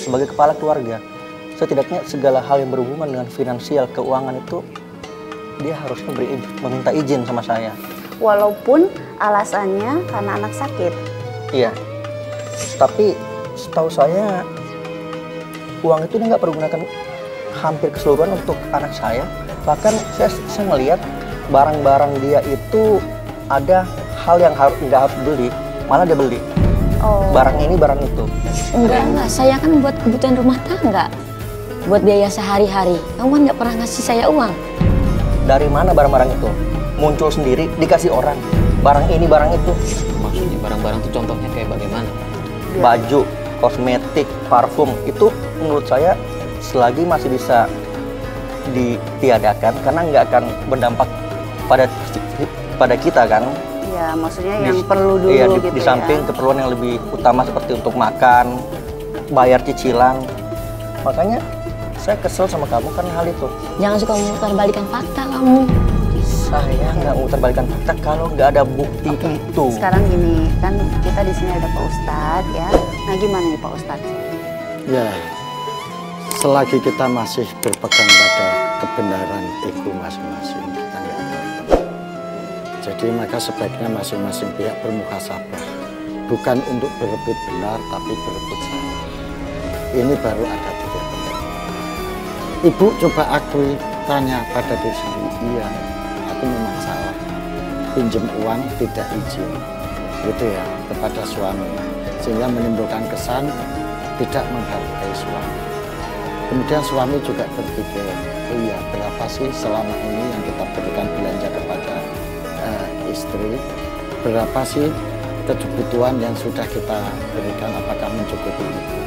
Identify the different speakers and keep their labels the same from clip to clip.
Speaker 1: sebagai kepala keluarga, setidaknya segala hal yang berhubungan dengan finansial, keuangan itu dia harusnya meminta izin sama saya.
Speaker 2: Walaupun alasannya karena anak sakit.
Speaker 1: Iya, tapi setahu saya uang itu dia nggak pergunakan hampir keseluruhan untuk anak saya. Bahkan saya ngelihat barang-barang dia itu ada hal yang nggak harus beli, malah dia beli.
Speaker 2: Oh.
Speaker 1: Barang ini, barang itu.
Speaker 3: Enggak. Saya kan buat kebutuhan rumah tangga. Buat biaya sehari-hari. Kamu kan nggak pernah ngasih saya uang.
Speaker 1: Dari mana barang-barang itu? Muncul sendiri, dikasih orang. Barang ini, barang itu.
Speaker 4: Maksudnya barang-barang itu contohnya kayak bagaimana?
Speaker 1: Baju, kosmetik, parfum, itu menurut saya selagi masih bisa ditiadakan karena nggak akan berdampak pada kita kan.
Speaker 2: Ya, maksudnya yang perlu dulu
Speaker 1: iya,
Speaker 2: gitu
Speaker 1: di samping
Speaker 2: ya.
Speaker 1: keperluan yang lebih utama seperti untuk makan, bayar cicilan. Makanya saya kesel sama kamu karena hal itu.
Speaker 3: Jangan suka memutarbalikkan fakta kamu.
Speaker 1: Saya nggak memutarbalikkan fakta kalau nggak ada bukti itu.
Speaker 2: Sekarang gini, kan kita di sini ada Pak Ustadz ya. Nah, gimana nih Pak Ustadz?
Speaker 5: Ya, selagi kita masih berpegang pada kebenaran ego masing-masing, kita nggak akan. Jadi maka sebaiknya masing-masing pihak bermuhasabah, bukan untuk berebut benar, tapi berebut salah. Ini baru ada titik temu. Ibu coba akui, tanya pada diri sendiri, iya, aku memang salah. Pinjam uang tidak izin, gitu ya, kepada suami, sehingga menimbulkan kesan tidak menghargai suami. Kemudian suami juga berpikir, oh iya, berapa sih selama ini yang kita berikan belanja kepada istri, berapa sih kebutuhan yang sudah kita berikan, apakah mencukupi itu.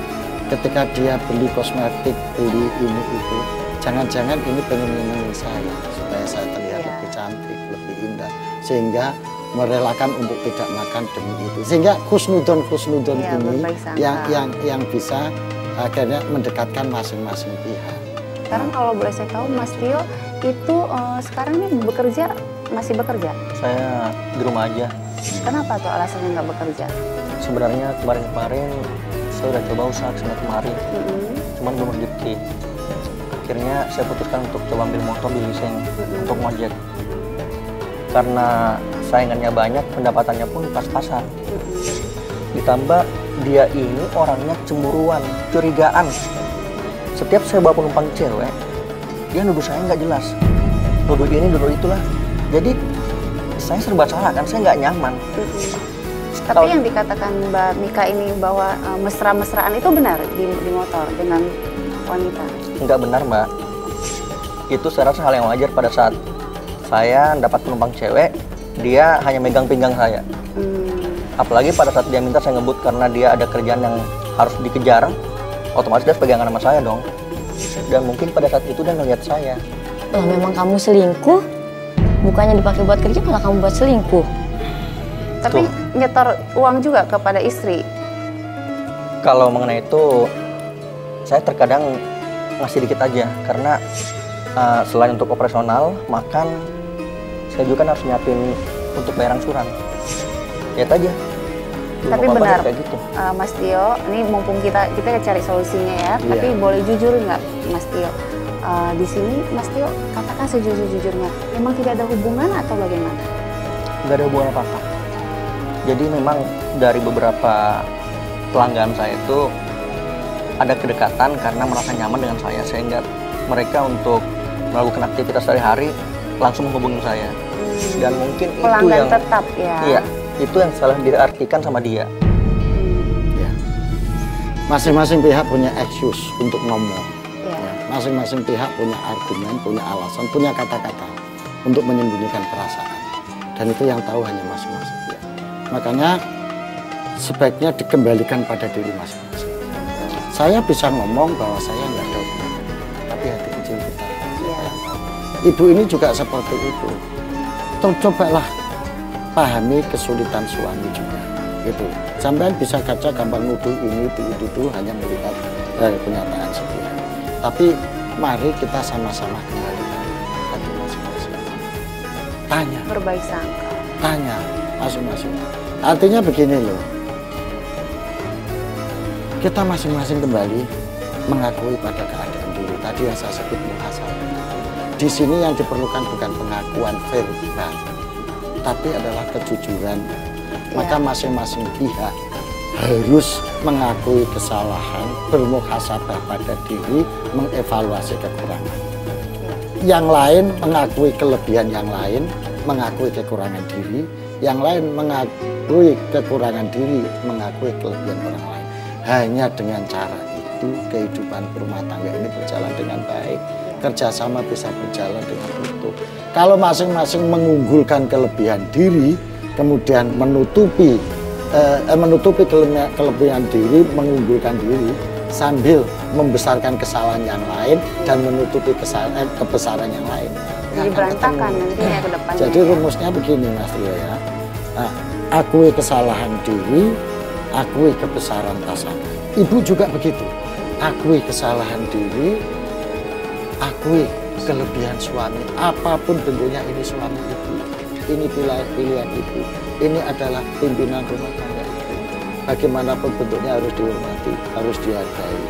Speaker 5: Ketika dia beli kosmetik, beli ini itu, jangan-jangan ini pengen nyenengin saya supaya saya terlihat lebih cantik, lebih indah, sehingga merelakan untuk tidak makan demi itu, sehingga khusnudon ini yang bisa akhirnya mendekatkan masing-masing pihak.
Speaker 2: Sekarang kalau boleh saya tahu, Mas Tio itu sekarang ini masih bekerja?
Speaker 1: Saya di rumah aja.
Speaker 2: Kenapa tuh alasannya nggak bekerja?
Speaker 1: Sebenarnya kemarin-kemarin saya udah coba usaha kesana kemari, cuman belum rezeki. Akhirnya saya putuskan untuk coba ambil motor di leasing untuk ngojek. Karena saingannya banyak, pendapatannya pun pas-pasan. Ditambah dia ini orangnya cemburuan, curigaan. Setiap saya bawa penumpang cewek, dia nuduh saya nggak jelas. Nuduh ini, nuduh itulah. Jadi saya serba salah kan, saya nggak nyaman.
Speaker 2: Tapi yang dikatakan Mbak Mika ini bahwa mesra-mesraan itu benar di motor dengan wanita?
Speaker 1: Nggak benar, Mbak. Itu saya rasa hal yang wajar pada saat saya dapat penumpang cewek, dia hanya megang pinggang saya. Apalagi pada saat dia minta saya ngebut karena dia ada kerjaan yang harus dikejar, otomatis dia pegangan sama saya dong. Dan mungkin pada saat itu dia ngelihat saya.
Speaker 3: Lah memang kamu selingkuh, bukannya dipakai buat kerja malah kamu buat selingkuh.
Speaker 2: Tapi nyetor uang juga kepada istri?
Speaker 1: Kalau mengenai itu, saya terkadang ngasih dikit aja karena selain untuk operasional, makan, saya juga kan harus nyiapin untuk bayar angsuran. Lihat aja.
Speaker 2: Tapi benar,
Speaker 1: kayak gitu.
Speaker 2: Mas Tio, ini mumpung kita cari solusinya ya.
Speaker 1: Iya.
Speaker 2: Tapi boleh jujur nggak, Mas Tio? Di sini, Mas Tio, katakan sejujur-jujurnya, memang tidak ada hubungan atau bagaimana?
Speaker 1: Nggak ada hubungan apa-apa. Jadi memang dari beberapa pelanggan saya itu ada kedekatan karena merasa nyaman dengan saya, sehingga mereka untuk melakukan aktivitas sehari-hari langsung menghubungi saya. Dan mungkin
Speaker 2: pelanggan
Speaker 1: itu yang
Speaker 2: tetap ya.
Speaker 1: Iya, itu yang salah diartikan sama dia.
Speaker 5: Ya. Masing-masing pihak punya excuse untuk ngomong.
Speaker 2: Ya.
Speaker 5: Masing-masing pihak punya argumen, punya alasan, punya kata-kata untuk menyembunyikan perasaan. Dan itu yang tahu hanya masing-masing pihak. Makanya sebaiknya dikembalikan pada diri masing-masing. Saya bisa ngomong bahwa saya nggak ada hubungan, tapi hati kecil kita.
Speaker 2: Ya.
Speaker 5: Ibu ini juga seperti itu. Cobalah pahami kesulitan suami juga, gitu. Sampai bisa kaca gampang nuduh ini itu hanya melihat kenyataan sepihak. Tapi mari kita sama-sama kembalikan hati masing-masing. Tanya.
Speaker 2: Berbaik sangka.
Speaker 5: Tanya masing-masing. Artinya begini loh. Kita masing-masing kembali mengakui pada keadaan diri. Tadi yang saya sebut muhasabah. Di sini yang diperlukan bukan pengakuan verbal, tapi adalah kejujuran. Maka masing-masing pihak harus mengakui kesalahan, bermuhasabah pada diri, mengevaluasi kekurangan. Yang lain mengakui kelebihan yang lain, mengakui kekurangan diri. Yang lain mengakui kekurangan diri, mengakui kelebihan orang lain. Hanya dengan cara itu kehidupan berumah tangga ini berjalan dengan baik, kerjasama bisa berjalan dengan utuh. Kalau masing-masing mengunggulkan kelebihan diri, kemudian menutupi kelebihan diri, mengunggulkan diri sambil membesarkan kesalahan yang lain dan menutupi kebesaran yang lain.
Speaker 2: Jadi berantakan nantinya ke depannya.
Speaker 5: Jadi rumusnya begini Mas Rio ya. Nah, akui kesalahan diri, akui kebesaran pasangan. Ibu juga begitu. Akui kesalahan diri, akui kelebihan suami. Apapun bentuknya ini suami ibu. Ini pilihan ibu. Ini adalah pimpinan rumah tangga ibu. Bagaimanapun bentuknya harus dihormati, harus dihargai.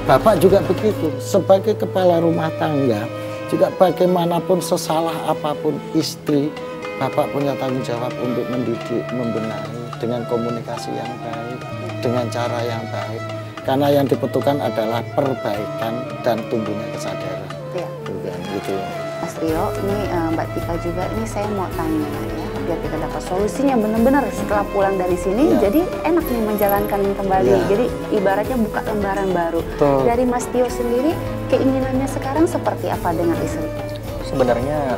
Speaker 5: Bapak juga begitu. Sebagai kepala rumah tangga, juga bagaimanapun sesalah apapun istri, Bapak punya tanggung jawab untuk mendidik, membenahi dengan komunikasi yang baik, dengan cara yang baik. Karena yang dibutuhkan adalah perbaikan dan tumbuhnya kesadaran.
Speaker 2: Ya.
Speaker 5: Bukan gitu.
Speaker 2: Mas Rio, ini Mbak Tika juga, ini saya mau tanya ya, biar kita dapat solusinya benar-benar setelah pulang dari sini,
Speaker 5: Ya.
Speaker 2: jadi enak nih menjalankan kembali.
Speaker 5: Ya.
Speaker 2: Jadi ibaratnya buka lembaran baru.
Speaker 5: Betul.
Speaker 2: Dari Mas Tio sendiri, keinginannya sekarang seperti apa dengan istri?
Speaker 1: Sebenarnya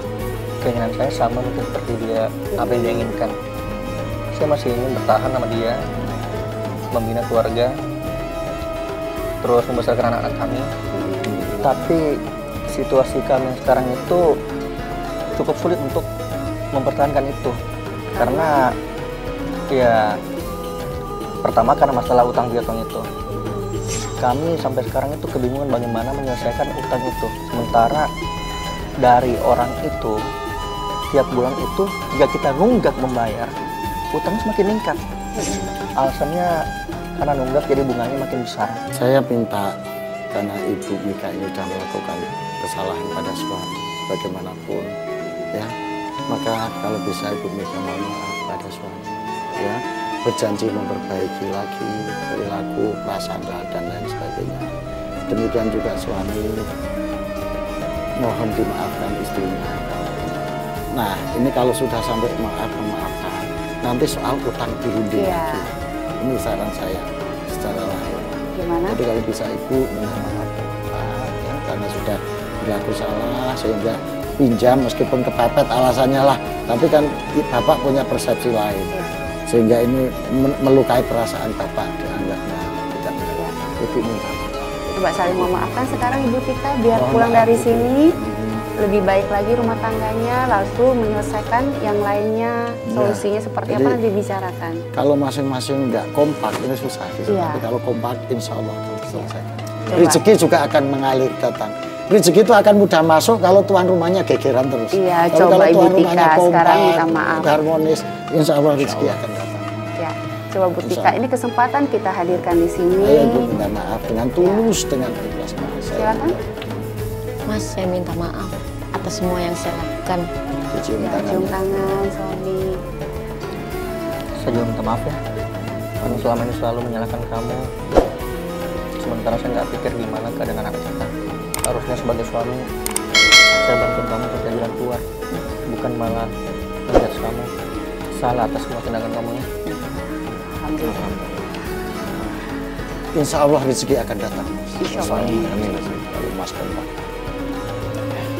Speaker 1: keinginan saya sama mungkin seperti dia, apa yang dia inginkan. Saya masih ingin bertahan sama dia, membina keluarga, terus membesarkan anak-anak kami. Tapi situasi kami sekarang itu cukup sulit untuk mempertahankan itu. Karena ya pertama karena masalah utang piutang itu. Kami sampai sekarang itu kebingungan bagaimana menyelesaikan utang itu. Sementara dari orang itu tiap bulan itu jika kita nunggak membayar, utangnya semakin meningkat. Alasannya karena nunggak jadi bunganya makin besar.
Speaker 5: Saya minta, karena Ibu Mika ini sudah melakukan kesalahan pada suami bagaimanapun, ya, maka kalau bisa Ibu Mika mohon maaf pada suami, ya, berjanji memperbaiki lagi perilaku, perasaan dan lain sebagainya. Demikian juga suami mohon dimaafkan istrinya. Nah, ini kalau sudah sampai memaafkan, nanti soal utang dirunding lagi. Ini saran saya secara lahir.
Speaker 2: Gimana?
Speaker 5: Jadi kalau bisa Ibu minta maaf Pak, ya, karena sudah berlaku salah sehingga pinjam meskipun kepepet alasannya lah, tapi kan Bapak punya persepsi lain, sehingga ini melukai perasaan Bapak dianggapnya tidak benar. Ibu minta maaf.
Speaker 2: Coba saling memaafkan sekarang Ibu Tika, biar
Speaker 5: Mohon
Speaker 2: pulang
Speaker 5: maaf,
Speaker 2: dari
Speaker 5: Bu.
Speaker 2: sini lebih baik lagi rumah tangganya, lalu menyelesaikan yang lainnya, solusinya seperti
Speaker 5: jadi,
Speaker 2: apa nanti dibicarakan.
Speaker 5: Kalau masing-masing nggak kompak ini susah gitu.
Speaker 2: Iya.
Speaker 5: Tapi kalau kompak insya Allah akan diselesaikan.
Speaker 2: Coba.
Speaker 5: Rezeki juga akan mengalir datang. Rezeki itu akan mudah masuk kalau tuan rumahnya gegeran terus.
Speaker 2: Iya,
Speaker 5: Tapi
Speaker 2: coba
Speaker 5: kalau
Speaker 2: Ibu
Speaker 5: tuan
Speaker 2: Tika
Speaker 5: rumahnya
Speaker 2: sekarang minta
Speaker 5: kompak,
Speaker 2: maaf.
Speaker 5: harmonis, insya Allah rezeki akan datang.
Speaker 2: Ya, coba Bu Tika, ini kesempatan kita hadirkan di sini.
Speaker 5: Ayo Ibu minta maaf dengan tulus, dengan ikhlas.
Speaker 2: Silakan.
Speaker 3: Mas, saya minta maaf atas semua yang saya lakukan.
Speaker 5: Cium
Speaker 2: Ya,
Speaker 5: tangan.
Speaker 2: cium tangan suami.
Speaker 1: Saya juga minta maaf ya, karena selama ini selalu menyalahkan kamu. Sementara saya nggak pikir gimana keadaan anak kita. Harusnya sebagai suami, saya bantu kamu untuk jadi jalan keluar, bukan malah menjudge kamu. Salah atas semua tindakan kamu ya.
Speaker 2: Alhamdulillah.
Speaker 5: Insya Allah rezeki akan datang.
Speaker 2: Insya Allah.
Speaker 5: Amin. Kalau Mas kompak.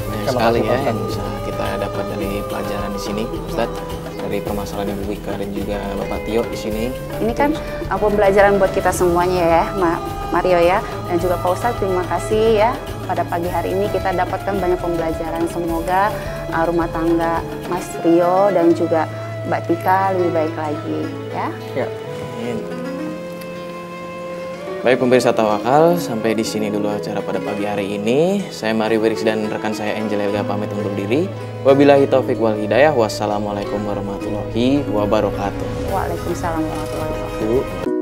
Speaker 4: Banyak
Speaker 1: Terima
Speaker 4: sekali
Speaker 1: kasih,
Speaker 4: ya
Speaker 1: Pak
Speaker 4: yang bisa kita dapat dari pelajaran di sini, Ustadz, dari permasalahan Ibu Wika dan juga Bapak Tio di sini.
Speaker 2: Ini kan pembelajaran buat kita semuanya ya, Mario ya, dan juga Pak Ustadz, terima kasih ya. Pada pagi hari ini kita dapatkan banyak pembelajaran. Semoga rumah tangga Mas Rio dan juga Mbak Tika lebih baik lagi ya.
Speaker 1: Ya.
Speaker 4: Amin. Baik pemirsa Tawakal, sampai di sini dulu acara pada pagi hari ini. Saya Mario Wiris dan rekan saya Angel Elga pamit undur diri. Wabillahi taufik wal hidayah. Wassalamualaikum warahmatullahi wabarakatuh.
Speaker 2: Waalaikumsalam warahmatullahi wabarakatuh.
Speaker 5: Bu.